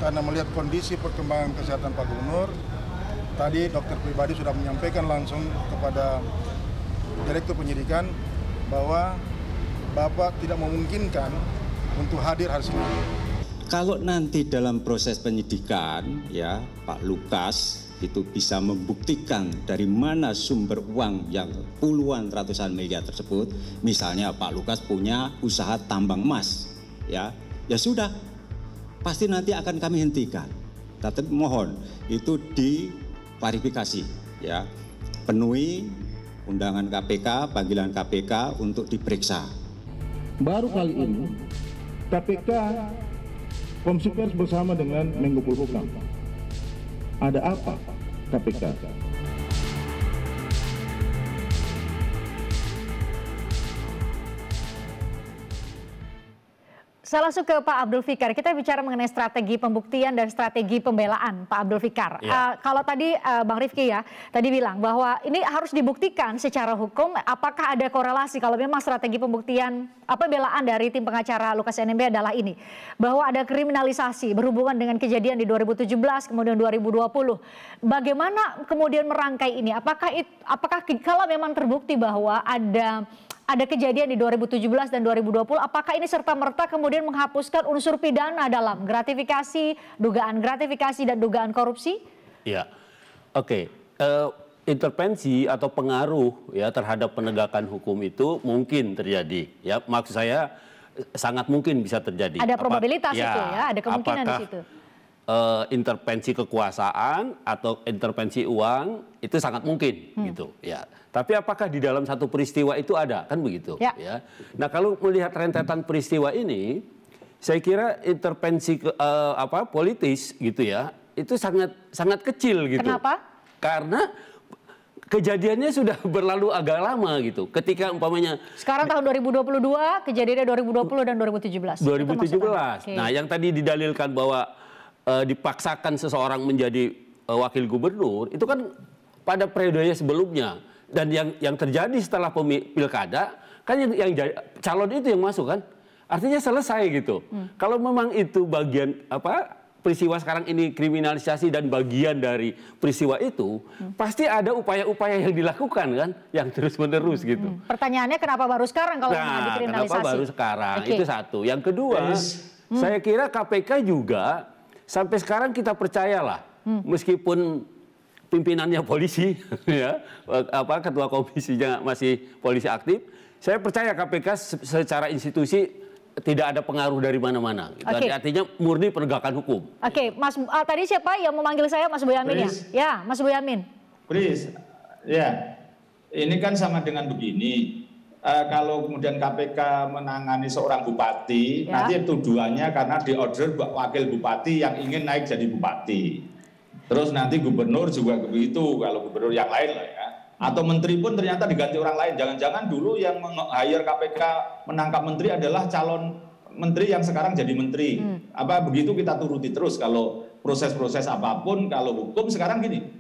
karena melihat kondisi perkembangan kesehatan Pak Gubernur, tadi dokter pribadi sudah menyampaikan langsung kepada Direktur Penyidikan bahwa Bapak tidak memungkinkan untuk hadir hari Senin. Kalau nanti dalam proses penyidikan, ya Pak Lukas itu bisa membuktikan dari mana sumber uang yang puluhan ratusan miliar tersebut, misalnya Pak Lukas punya usaha tambang emas, ya sudah, pasti nanti akan kami hentikan. Tapi mohon itu diklarifikasi, ya, penuhi undangan KPK, panggilan KPK untuk diperiksa. Baru kali ini KPK Komisi Pers bersama dengan Menko Polhukam. Ada apa KPK? Saya langsung ke Pak Abdul Fikar. Kita bicara mengenai strategi pembuktian dan strategi pembelaan, Pak Abdul Fikar. Ya. Kalau tadi Bang Rifki ya, tadi bilang bahwa ini harus dibuktikan secara hukum. Apakah ada korelasi kalau memang strategi pembuktian pembelaan dari tim pengacara Lukas NMB adalah ini, bahwa ada kriminalisasi berhubungan dengan kejadian di 2017 kemudian 2020. Bagaimana kemudian merangkai ini? Apakah kalau memang terbukti bahwa ada kejadian di 2017 dan 2020, apakah ini serta-merta kemudian menghapuskan unsur pidana dalam gratifikasi, dugaan gratifikasi dan dugaan korupsi? Ya, oke. Intervensi atau pengaruh ya terhadap penegakan hukum itu mungkin terjadi. Ya, maksud saya sangat mungkin bisa terjadi. Ada probabilitas itu ya, ada kemungkinan di situ. Intervensi kekuasaan atau intervensi uang itu sangat mungkin gitu ya. Tapi apakah di dalam satu peristiwa itu ada, kan begitu ya. Nah, kalau melihat rentetan peristiwa ini, saya kira intervensi politis gitu ya, itu sangat kecil gitu. Kenapa? Karena kejadiannya sudah berlalu agak lama gitu. Ketika umpamanya sekarang tahun 2022, kejadiannya 2020 dan 2017. 2017. Nah, yang tadi didalilkan bahwa dipaksakan seseorang menjadi wakil gubernur itu kan pada periode sebelumnya, dan yang terjadi setelah pilkada kan yang calon itu yang masuk kan, artinya selesai gitu. Kalau memang itu bagian peristiwa sekarang ini kriminalisasi dan bagian dari peristiwa itu, pasti ada upaya-upaya yang dilakukan kan, yang terus-menerus gitu. Pertanyaannya kenapa baru sekarang kalau memang dikriminalisasi? Kenapa baru sekarang? Itu satu. Yang kedua, saya kira KPK juga sampai sekarang kita percayalah, meskipun pimpinannya polisi, ya, ketua komisinya masih polisi aktif, saya percaya KPK secara institusi tidak ada pengaruh dari mana-mana. Artinya murni penegakan hukum. Oke, Mas, tadi siapa yang memanggil saya, Mas Boyamin ya? Ya, Mas Boyamin. Pris, ya, ini kan sama dengan begini. Kalau kemudian KPK menangani seorang bupati, nanti tuduhannya karena diorder wakil bupati yang ingin naik jadi bupati. Terus nanti gubernur juga begitu, kalau gubernur yang lain lah ya. Atau menteri pun ternyata diganti orang lain. Jangan-jangan dulu yang meng-hire KPK menangkap menteri adalah calon menteri yang sekarang jadi menteri. Begitu kita turuti terus kalau proses-proses apapun, kalau hukum sekarang gini.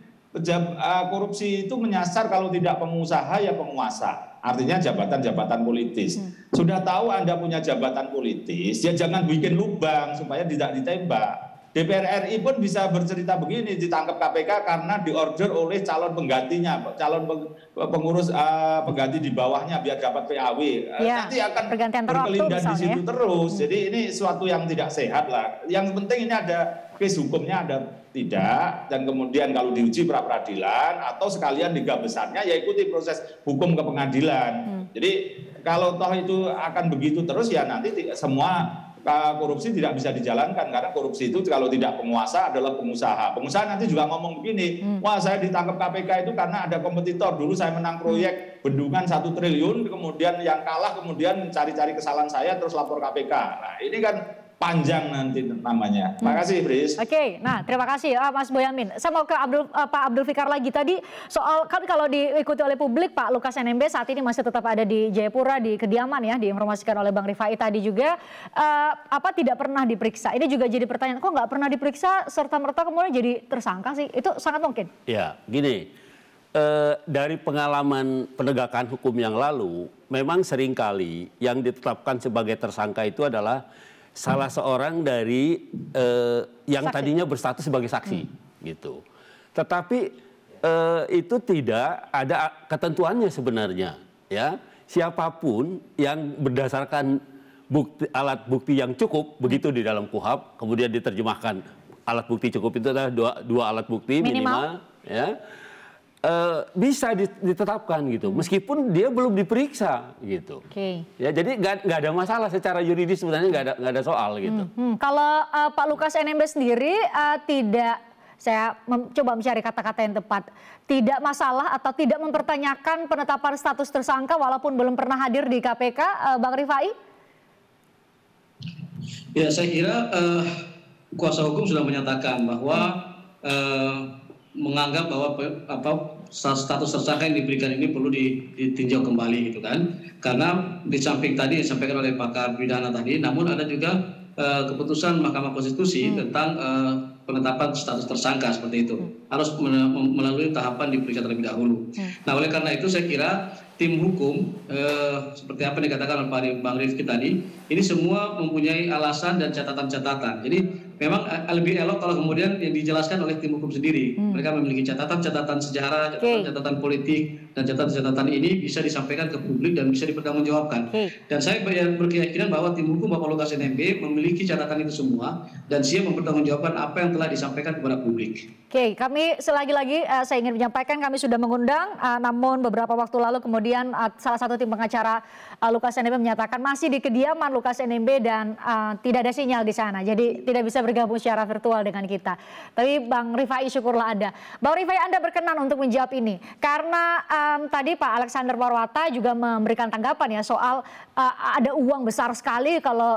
Korupsi itu menyasar kalau tidak pengusaha ya penguasa. Artinya jabatan-jabatan politis. Sudah tahu Anda punya jabatan politis, ya jangan bikin lubang supaya tidak ditembak. DPR RI pun bisa bercerita begini, ditangkap KPK karena diorder oleh calon penggantinya, calon pengurus pengganti di bawahnya biar dapat PAW. Nanti akan berkelindan di situ terus. Jadi ini suatu yang tidak sehat lah. Yang penting ini ada case hukumnya, ada tidak, dan kemudian kalau diuji pra peradilan atau sekalian liga besarnya ya ikuti proses hukum ke pengadilan. Jadi kalau toh itu akan begitu terus ya nanti semua korupsi tidak bisa dijalankan, karena korupsi itu kalau tidak penguasa adalah pengusaha. Pengusaha nanti juga ngomong begini, wah saya ditangkap KPK itu karena ada kompetitor, dulu saya menang proyek bendungan 1 triliun, kemudian yang kalah kemudian cari-cari kesalahan saya terus lapor KPK. Nah ini kan panjang nanti namanya. Terima kasih, Bris. Oke, nah terima kasih Mas Boyamin. Saya mau ke Pak Abdul Fikar lagi tadi soal kan kalau diikuti oleh publik Pak Lukas NMB saat ini masih tetap ada di Jayapura di kediaman ya, diinformasikan oleh Bang Rifai tadi juga tidak pernah diperiksa. Ini juga jadi pertanyaan, kok nggak pernah diperiksa serta merta kemudian jadi tersangka sih? Itu sangat mungkin. Ya, gini. Dari pengalaman penegakan hukum yang lalu, memang seringkali yang ditetapkan sebagai tersangka itu adalah salah seorang dari yang tadinya berstatus sebagai saksi, gitu. Tetapi itu tidak ada ketentuannya sebenarnya, ya. Siapapun yang berdasarkan alat bukti yang cukup, begitu di dalam KUHP, kemudian diterjemahkan alat bukti cukup itu adalah dua alat bukti minimal, ya. Bisa ditetapkan gitu, meskipun dia belum diperiksa gitu. Ya, jadi nggak ada masalah secara yuridis, sebenarnya nggak ada soal gitu. Kalau Pak Lukas NMB sendiri tidak, saya coba mencari kata-kata yang tepat, tidak masalah atau tidak mempertanyakan penetapan status tersangka walaupun belum pernah hadir di KPK, Bang Rifai? Ya, saya kira kuasa hukum sudah menyatakan bahwa menganggap bahwa status tersangka yang diberikan ini perlu ditinjau kembali gitu kan, karena di samping tadi yang disampaikan oleh pakar pidana tadi, namun ada juga keputusan Mahkamah Konstitusi tentang penetapan status tersangka seperti itu harus melalui tahapan diperiksa terlebih dahulu. Nah, oleh karena itu saya kira tim hukum seperti apa yang dikatakan oleh Bang Rifki tadi, ini semua mempunyai alasan dan catatan-catatan. Jadi memang lebih elok kalau kemudian yang dijelaskan oleh tim hukum sendiri. Mereka memiliki catatan-catatan sejarah, catatan-catatan politik, dan catatan-catatan ini bisa disampaikan ke publik dan bisa dipertanggungjawabkan. Dan saya berkeyakinan bahwa tim hukum Bapak Lukas NMB memiliki catatan itu semua dan siap mempertanggungjawabkan apa yang telah disampaikan kepada publik. Oke, kami selagi-lagi saya ingin menyampaikan kami sudah mengundang, namun beberapa waktu lalu kemudian salah satu tim pengacara Lukas NMB menyatakan masih di kediaman Lukas NMB dan tidak ada sinyal di sana, jadi tidak bisa bergabung secara virtual dengan kita. Tapi Bang Rifai syukurlah ada. Bang Rifai, Anda berkenan untuk menjawab ini karena tadi Pak Alexander Marwata juga memberikan tanggapan ya soal ada uang besar sekali kalau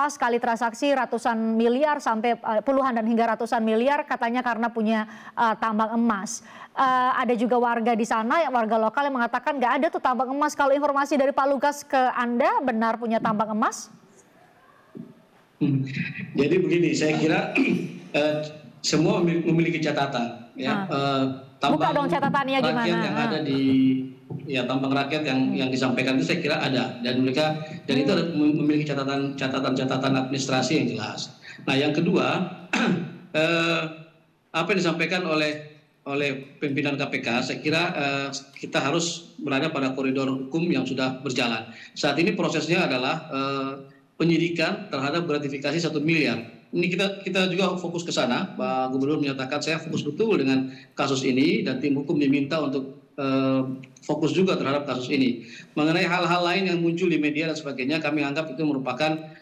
sekali transaksi ratusan miliar sampai puluhan dan hingga ratusan miliar katanya karena punya tambang emas. Ada juga warga di sana, warga lokal yang mengatakan nggak ada tuh tambang emas. Kalau informasi dari Pak Lukas ke Anda benar punya tambang emas? Jadi begini, saya kira semua memiliki catatan. Ya, buka dong catatannya gimana? Yang ada di tambang rakyat yang disampaikan itu saya kira ada, dan mereka itu memiliki catatan administrasi yang jelas. Nah, yang kedua, apa yang disampaikan oleh pimpinan KPK, saya kira kita harus berada pada koridor hukum yang sudah berjalan. Saat ini prosesnya adalah penyidikan terhadap gratifikasi 1 miliar. Ini kita juga fokus ke sana. Pak Gubernur menyatakan saya fokus betul dengan kasus ini dan tim hukum diminta untuk fokus juga terhadap kasus ini. Mengenai hal-hal lain yang muncul di media dan sebagainya, kami anggap itu merupakan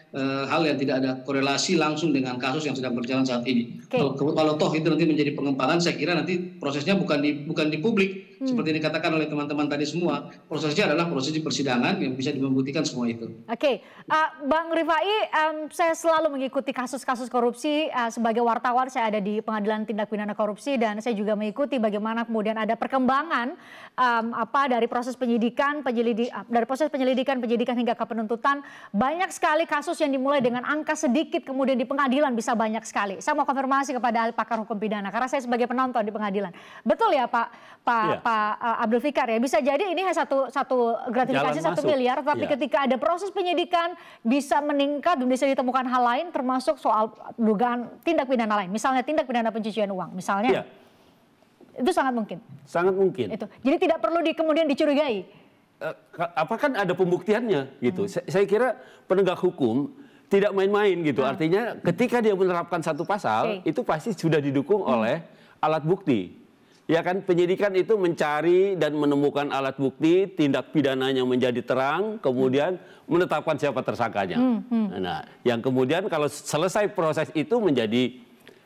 hal yang tidak ada korelasi langsung dengan kasus yang sedang berjalan saat ini. Kalau toh itu nanti menjadi pengembangan, saya kira nanti prosesnya bukan di publik seperti yang dikatakan oleh teman-teman tadi semua. Prosesnya adalah proses di persidangan yang bisa membuktikan semua itu. Bang Rifai, saya selalu mengikuti kasus-kasus korupsi sebagai wartawan. Saya ada di Pengadilan Tindak Pidana Korupsi dan saya juga mengikuti bagaimana kemudian ada perkembangan dari proses penyidikan hingga ke penuntutan. Banyak sekali kasus yang dimulai dengan angka sedikit kemudian di pengadilan bisa banyak sekali. Saya mau konfirmasi kepada ahli pakar hukum pidana karena saya sebagai penonton di pengadilan. Betul ya Pak Abdul Fikar ya, bisa jadi ini hanya satu gratifikasi 1 miliar, tapi ketika ada proses penyidikan bisa meningkat dan bisa ditemukan hal lain termasuk soal dugaan tindak pidana lain, misalnya tindak pidana pencucian uang misalnya. Itu sangat mungkin. Sangat mungkin. Itu. Jadi tidak perlu kemudian dicurigai. Kan ada pembuktiannya gitu. Saya kira penegak hukum tidak main-main gitu. Artinya ketika dia menerapkan satu pasal itu pasti sudah didukung oleh alat bukti. Ya kan, penyidikan itu mencari dan menemukan alat bukti, tindak pidananya menjadi terang, kemudian menetapkan siapa tersangkanya. Nah, yang kemudian kalau selesai proses itu menjadi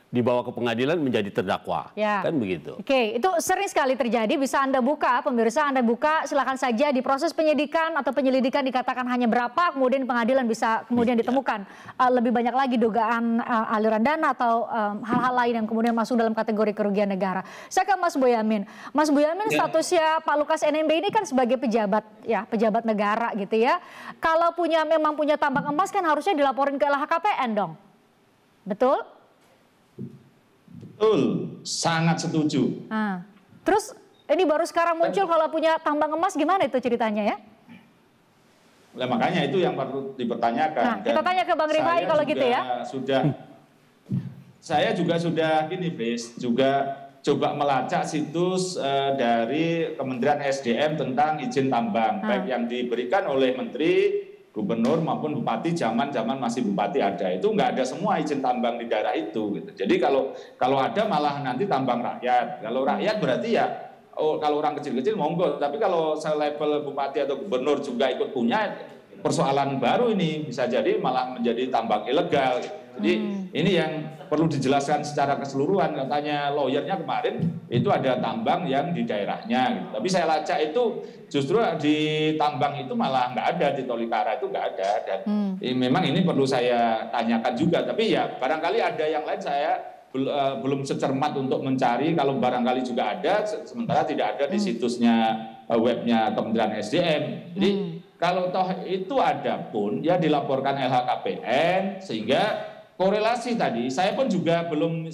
dibawa ke pengadilan menjadi terdakwa, kan begitu. Itu sering sekali terjadi. Bisa Anda buka, pemirsa Anda buka, silakan saja di proses penyidikan atau penyelidikan dikatakan hanya berapa, kemudian pengadilan bisa kemudian ditemukan lebih banyak lagi dugaan aliran dana atau hal-hal lain yang kemudian masuk dalam kategori kerugian negara. Saya ke Mas Boyamin. Mas Boyamin, statusnya Pak Lukas NMB ini kan sebagai pejabat negara gitu ya. Kalau memang punya tambang emas kan harusnya dilaporin ke LHKPN dong. Betul? Betul, sangat setuju. Terus ini baru sekarang muncul kalau punya tambang emas, gimana itu ceritanya ya? Nah, makanya itu yang perlu dipertanyakan. Nah, kita tanya ke Bang Rifai kalau gitu ya. Saya juga sudah gini, Bris, juga coba melacak situs dari Kementerian SDM tentang izin tambang, baik yang diberikan oleh Menteri, Gubernur maupun Bupati zaman masih Bupati ada. Itu nggak ada semua izin tambang di daerah itu. Gitu. Jadi kalau ada malah nanti tambang rakyat. Kalau rakyat berarti ya, kalau orang kecil-kecil monggo. Tapi kalau selevel Bupati atau Gubernur juga ikut punya, persoalan baru ini bisa jadi malah menjadi tambang ilegal. Gitu. Jadi ini yang perlu dijelaskan secara keseluruhan. Katanya lawyernya kemarin itu ada tambang yang di daerahnya. Gitu. Tapi saya lacak itu justru di tambang itu malah nggak ada, di Tolikara itu nggak ada. Dan memang ini perlu saya tanyakan juga. Tapi ya barangkali ada yang lain saya belum secermat untuk mencari. Kalau barangkali juga ada, sementara tidak ada di situsnya webnya Kementerian SDM. Jadi kalau toh itu ada pun ya dilaporkan LHKPN sehingga korelasi tadi, saya pun juga belum,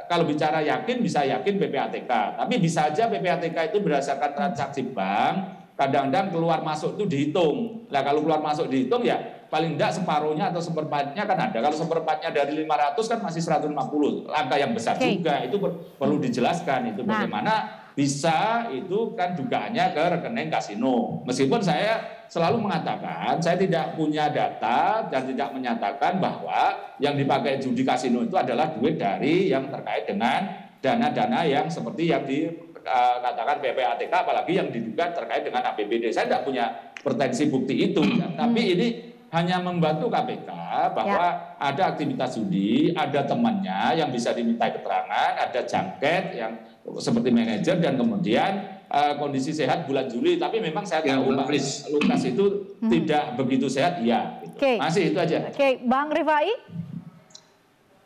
kalau bicara yakin bisa yakin PPATK, tapi bisa aja PPATK itu berdasarkan transaksi bank, kadang-kadang keluar masuk itu dihitung. Nah kalau keluar masuk dihitung ya paling tidak separuhnya atau seperempatnya kan ada. Kalau seperempatnya dari 500 kan masih 150, angka yang besar juga. Itu perlu dijelaskan itu bagaimana bisa itu kan dugaannya ke rekening kasino. Meskipun saya selalu mengatakan saya tidak punya data dan tidak menyatakan bahwa yang dipakai judi kasino itu adalah duit dari yang terkait dengan dana-dana yang seperti yang dikatakan PPATK, apalagi yang diduga terkait dengan APBD. Saya tidak punya pretensi bukti itu. Tapi ini hanya membantu KPK bahwa ada aktivitas judi, ada temannya yang bisa diminta keterangan, ada jangket yang seperti manajer dan kemudian kondisi sehat bulan Juli. Tapi memang saya tahu Pak Lukas itu tidak begitu sehat, ya. Gitu. Masih itu aja. Bang Rifai?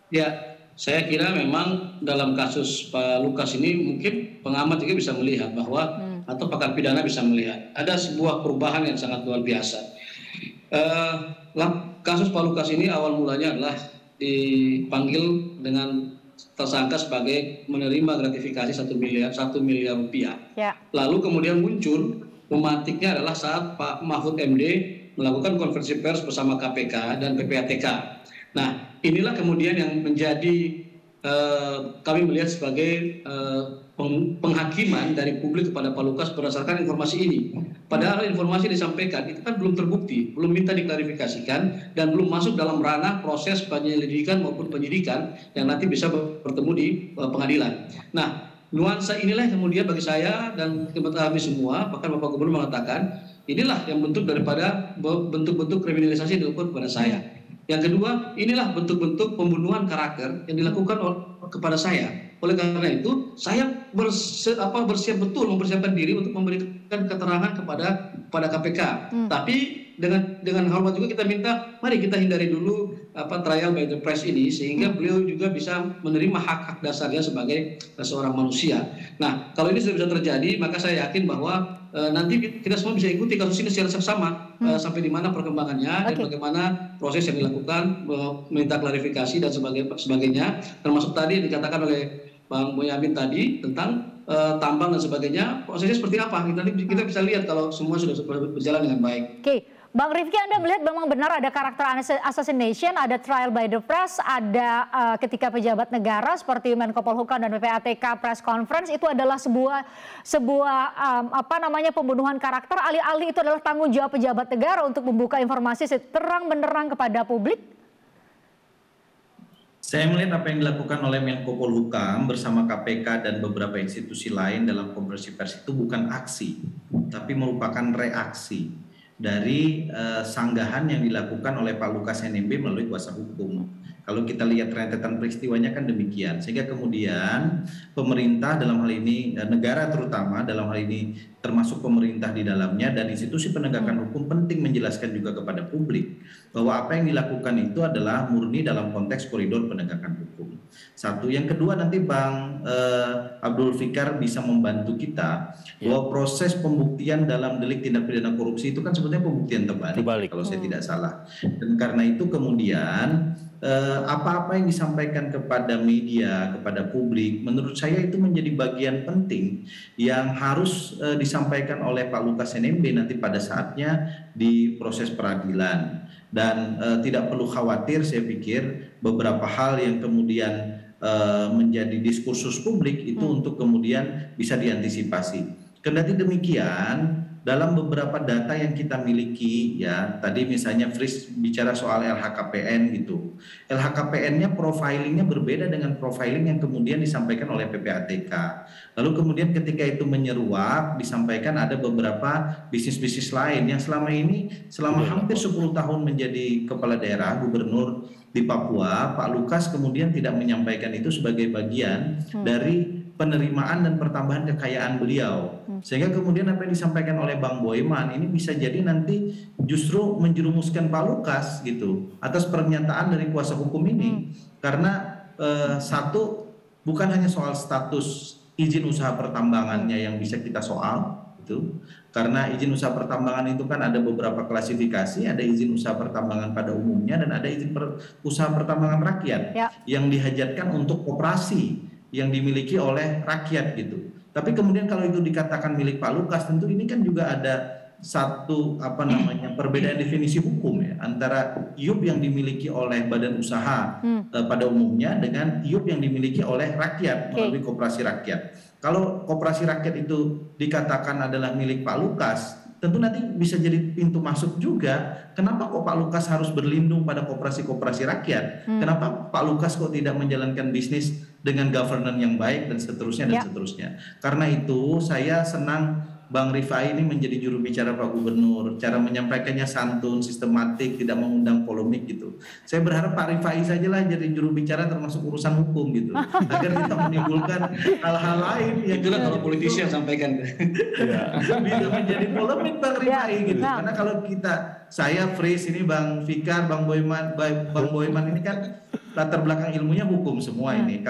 Ya, saya kira memang dalam kasus Pak Lukas ini mungkin pengamat juga bisa melihat bahwa atau pakar pidana bisa melihat ada sebuah perubahan yang sangat luar biasa. Kasus Pak Lukas ini awal mulanya adalah dipanggil dengan tersangka sebagai menerima gratifikasi 1 miliar rupiah. Ya. Lalu kemudian muncul memantiknya adalah saat Pak Mahfud MD melakukan konferensi pers bersama KPK dan PPATK. Nah, inilah kemudian yang menjadi kami melihat sebagai penghakiman dari publik kepada Pak Lukas berdasarkan informasi ini. Padahal informasi disampaikan itu kan belum terbukti, belum minta diklarifikasikan, dan belum masuk dalam ranah proses penyelidikan maupun penyidikan yang nanti bisa bertemu di pengadilan. Nah, nuansa inilah yang kemudian bagi saya dan kami semua, bahkan Bapak Gubernur mengatakan, inilah yang bentuk daripada bentuk-bentuk kriminalisasi yang dilakukan kepada saya. Yang kedua, inilah bentuk-bentuk pembunuhan karakter yang dilakukan kepada saya. Oleh karena itu, saya bersiap betul mempersiapkan diri untuk memberikan keterangan kepada KPK. Tapi dengan hormat juga kita minta, mari kita hindari dulu trial by the press ini, sehingga beliau juga bisa menerima hak-hak dasarnya sebagai seorang manusia. Nah, kalau ini sudah bisa terjadi, maka saya yakin bahwa nanti kita semua bisa ikuti kasus ini secara seksama sampai di mana perkembangannya dan bagaimana proses yang dilakukan, meminta klarifikasi dan sebagainya, termasuk tadi yang dikatakan oleh Bang Boyamin tadi tentang tambang dan sebagainya, prosesnya seperti apa? Kita bisa lihat kalau semua sudah berjalan dengan baik. Oke. Bang Rifki, Anda melihat memang benar ada karakter assassination, ada trial by the press, ada ketika pejabat negara seperti Menko Polhukam dan PPATK press conference itu adalah sebuah pembunuhan karakter, alih-alih itu adalah tanggung jawab pejabat negara untuk membuka informasi terang benderang kepada publik? Saya melihat apa yang dilakukan oleh Menko Polhukam bersama KPK dan beberapa institusi lain dalam konferensi pers itu bukan aksi, tapi merupakan reaksi dari sanggahan yang dilakukan oleh Pak Lukas NMB melalui kuasa hukum. Kalau kita lihat rentetan peristiwanya kan demikian, sehingga kemudian pemerintah dalam hal ini, negara terutama dalam hal ini termasuk pemerintah di dalamnya dan institusi penegakan hukum penting menjelaskan juga kepada publik bahwa apa yang dilakukan itu adalah murni dalam konteks koridor penegakan hukum. Satu, yang kedua nanti Bang Abdul Fikar bisa membantu kita bahwa proses pembuktian dalam delik tindak pidana korupsi itu kan sebetulnya pembuktian terbalik. Kalau saya tidak salah. Dan karena itu kemudian apa-apa yang disampaikan kepada media, kepada publik, menurut saya itu menjadi bagian penting yang harus disampaikan oleh Pak Lukas NMB nanti pada saatnya di proses peradilan. Dan tidak perlu khawatir, saya pikir beberapa hal yang kemudian menjadi diskursus publik itu untuk kemudian bisa diantisipasi. Kendati demikian, dalam beberapa data yang kita miliki, ya tadi misalnya Fris bicara soal LHKPN gitu. LHKPN-nya profilingnya berbeda dengan profiling yang kemudian disampaikan oleh PPATK. Lalu kemudian ketika itu menyeruak, disampaikan ada beberapa bisnis-bisnis lain yang selama ini, selama hampir 10 tahun menjadi kepala daerah, gubernur di Papua, Pak Lukas kemudian tidak menyampaikan itu sebagai bagian dari penerimaan dan pertambahan kekayaan beliau. Sehingga kemudian apa yang disampaikan oleh Bang Boyman ini bisa jadi nanti justru menjerumuskan Pak Lukas gitu atas pernyataan dari kuasa hukum ini. Karena satu, bukan hanya soal status izin usaha pertambangannya yang bisa kita soal gitu. Karena izin usaha pertambangan itu kan ada beberapa klasifikasi, ada izin usaha pertambangan pada umumnya dan ada izin usaha pertambangan rakyat yang dihajatkan untuk operasi yang dimiliki oleh rakyat gitu. Tapi kemudian kalau itu dikatakan milik Pak Lukas, tentu ini kan juga ada satu perbedaan definisi hukum ya antara IUP yang dimiliki oleh badan usaha pada umumnya dengan IUP yang dimiliki oleh rakyat melalui koperasi rakyat. Kalau koperasi rakyat itu dikatakan adalah milik Pak Lukas, tentu nanti bisa jadi pintu masuk juga. Kenapa kok Pak Lukas harus berlindung pada koperasi-koperasi rakyat? Kenapa Pak Lukas kok tidak menjalankan bisnis dengan governance yang baik dan seterusnya dan seterusnya? Karena itu saya senang Bang Rifai ini menjadi juru bicara Pak Gubernur, cara menyampaikannya santun, sistematik, tidak mengundang polemik gitu. Saya berharap Pak Rifai sajalah jadi juru bicara termasuk urusan hukum gitu, agar kita menimbulkan hal-hal lain yang itulah kalau politisi yang sampaikan. Bisa menjadi polemik Bang Rifai gitu. Karena kalau saya Fris ini Bang Fikar, Bang Boyman ini kan latar belakang ilmunya hukum semua ini.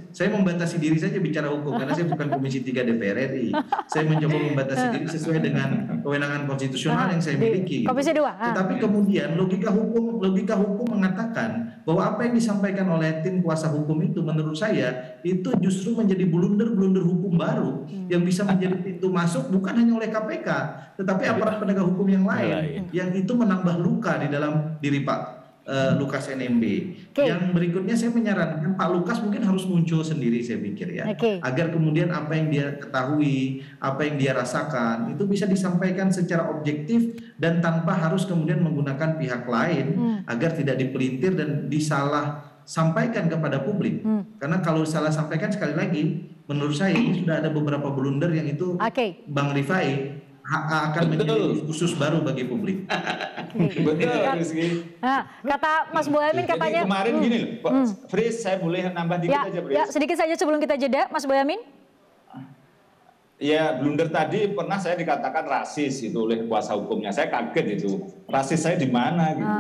Saya membatasi diri saja bicara hukum karena saya bukan Komisi 3 DPR RI. Saya mencoba membatasi diri sesuai dengan kewenangan konstitusional yang saya miliki. Komisi 2. Tetapi kemudian logika hukum mengatakan bahwa apa yang disampaikan oleh tim kuasa hukum itu menurut saya itu justru menjadi blunder hukum baru yang bisa menjadi pintu masuk bukan hanya oleh KPK, tetapi aparat penegak hukum yang lain yang itu menambah luka di dalam diri Pak Lukas NMB. Yang berikutnya saya menyarankan Pak Lukas mungkin harus muncul sendiri saya pikir ya, agar kemudian apa yang dia ketahui, apa yang dia rasakan itu bisa disampaikan secara objektif dan tanpa harus kemudian menggunakan pihak lain agar tidak dipelintir dan disalah sampaikan kepada publik. Karena kalau salah sampaikan sekali lagi menurut saya ini sudah ada beberapa blunder yang itu Bang Rifai akan menjadi khusus baru bagi publik. Nah, kata Mas Boyamin katanya. Jadi kemarin gini loh, Fris, saya boleh nambah dikit aja, Fris. Ya, sedikit saja sebelum kita jeda, Mas Boyamin. Ya, blunder tadi pernah saya dikatakan rasis itu oleh kuasa hukumnya. Saya kaget itu. Rasis saya di mana gitu.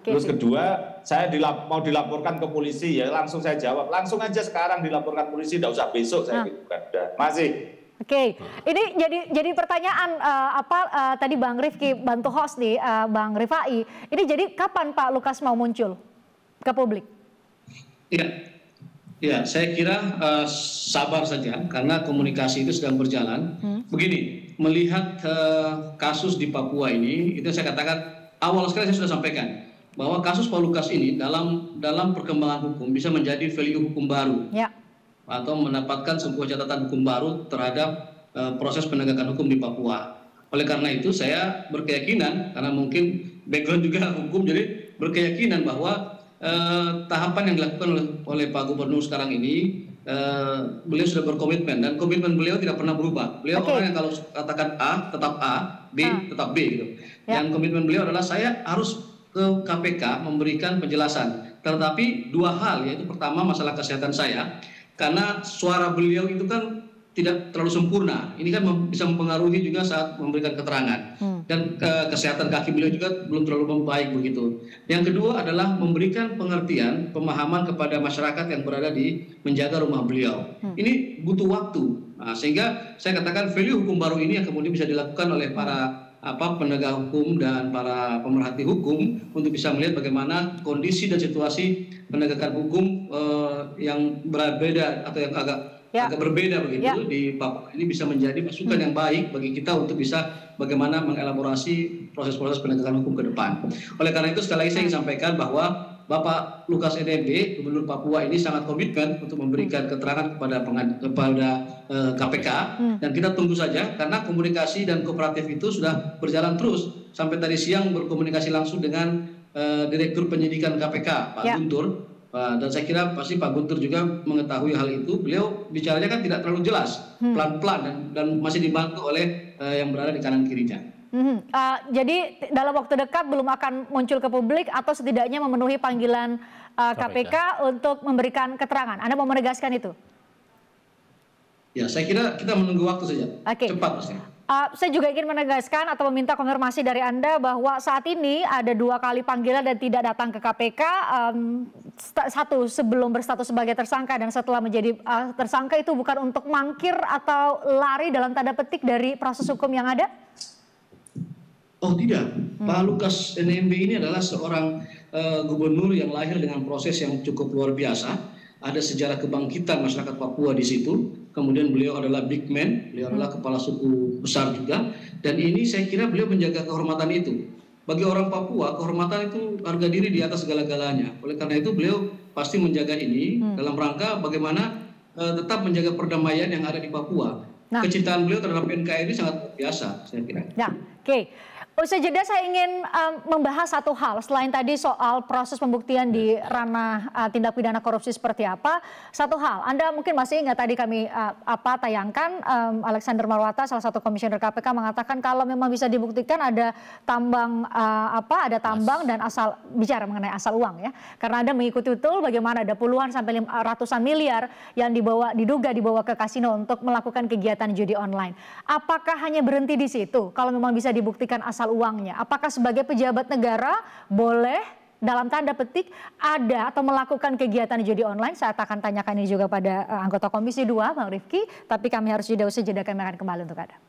Terus kedua, saya mau dilaporkan ke polisi, ya langsung saya jawab. Langsung aja sekarang dilaporkan polisi, tidak usah besok saya gitu kan. Masih. Ini jadi pertanyaan tadi Bang Rifki bantu host nih Bang Rifai. Ini jadi kapan Pak Lukas mau muncul ke publik? Ya, saya kira sabar saja karena komunikasi itu sedang berjalan. Begini, melihat kasus di Papua ini, itu saya katakan awal sekali saya sudah sampaikan bahwa kasus Pak Lukas ini dalam perkembangan hukum bisa menjadi value hukum baru. Atau mendapatkan sebuah catatan hukum baru terhadap proses penegakan hukum di Papua. Oleh karena itu saya berkeyakinan, karena mungkin background juga hukum, jadi berkeyakinan bahwa tahapan yang dilakukan oleh Pak Gubernur sekarang ini, beliau sudah berkomitmen dan komitmen beliau tidak pernah berubah. Beliau orang yang kalau katakan A tetap A, B tetap B gitu. Yang komitmen beliau adalah saya harus ke KPK memberikan penjelasan. Tetapi dua hal, yaitu pertama masalah kesehatan saya. Karena suara beliau itu kan tidak terlalu sempurna. Ini kan bisa mempengaruhi juga saat memberikan keterangan. Dan kesehatan kaki beliau juga belum terlalu membaik begitu. Yang kedua adalah memberikan pengertian, pemahaman kepada masyarakat yang berada di menjaga rumah beliau. Ini butuh waktu. Nah, sehingga saya katakan value hukum baru ini yang kemudian bisa dilakukan oleh para penegak hukum dan para pemerhati hukum untuk bisa melihat bagaimana kondisi dan situasi penegakan hukum yang berbeda atau yang agak berbeda begitu di Papua ini bisa menjadi masukan yang baik bagi kita untuk bisa bagaimana mengelaborasi proses-proses penegakan hukum ke depan. Oleh karena itu sekali lagi saya ingin sampaikan bahwa Bapak Lukas NMB, Gubernur Papua ini sangat komitmen untuk memberikan keterangan kepada KPK dan kita tunggu saja karena komunikasi dan kooperatif itu sudah berjalan terus sampai tadi siang berkomunikasi langsung dengan Direktur Penyidikan KPK Pak Guntur. Dan saya kira pasti Pak Guntur juga mengetahui hal itu. Beliau bicaranya kan tidak terlalu jelas, pelan-pelan dan masih dibantu oleh yang berada di kanan kirinya. Jadi dalam waktu dekat belum akan muncul ke publik atau setidaknya memenuhi panggilan KPK untuk memberikan keterangan. Anda mau menegaskan itu? Ya, saya kira kita menunggu waktu saja. Cepat pasti. Saya juga ingin menegaskan atau meminta konfirmasi dari Anda bahwa saat ini ada 2 kali panggilan dan tidak datang ke KPK. Satu sebelum berstatus sebagai tersangka dan setelah menjadi tersangka itu bukan untuk mangkir atau lari dalam tanda petik dari proses hukum yang ada? Oh tidak, Pak Lukas NMB ini adalah seorang gubernur yang lahir dengan proses yang cukup luar biasa. Ada sejarah kebangkitan masyarakat Papua di situ. Kemudian beliau adalah big man, beliau adalah kepala suku besar juga. Dan ini saya kira beliau menjaga kehormatan itu. Bagi orang Papua, kehormatan itu harga diri di atas segala-galanya. Oleh karena itu beliau pasti menjaga ini dalam rangka bagaimana tetap menjaga perdamaian yang ada di Papua. Kecintaan beliau terhadap NKRI sangat luar biasa, saya kira. Ya, oke. Usai jeda saya ingin membahas satu hal selain tadi soal proses pembuktian di ranah tindak pidana korupsi seperti apa. Satu hal, Anda mungkin masih ingat tadi kami tayangkan Alexander Marwata salah satu komisioner KPK mengatakan kalau memang bisa dibuktikan ada tambang dan asal bicara mengenai asal uang ya. Karena Anda mengikuti betul bagaimana ada puluhan sampai ratusan miliar yang diduga dibawa ke kasino untuk melakukan kegiatan judi online. Apakah hanya berhenti di situ? Kalau memang bisa dibuktikan asal uangnya, apakah sebagai pejabat negara boleh dalam tanda petik ada atau melakukan kegiatan judi online? Saya akan tanyakan ini juga pada anggota Komisi 2 Bang Rifki, tapi kami harus jeda, usai jeda kami akan kembali untuk Anda.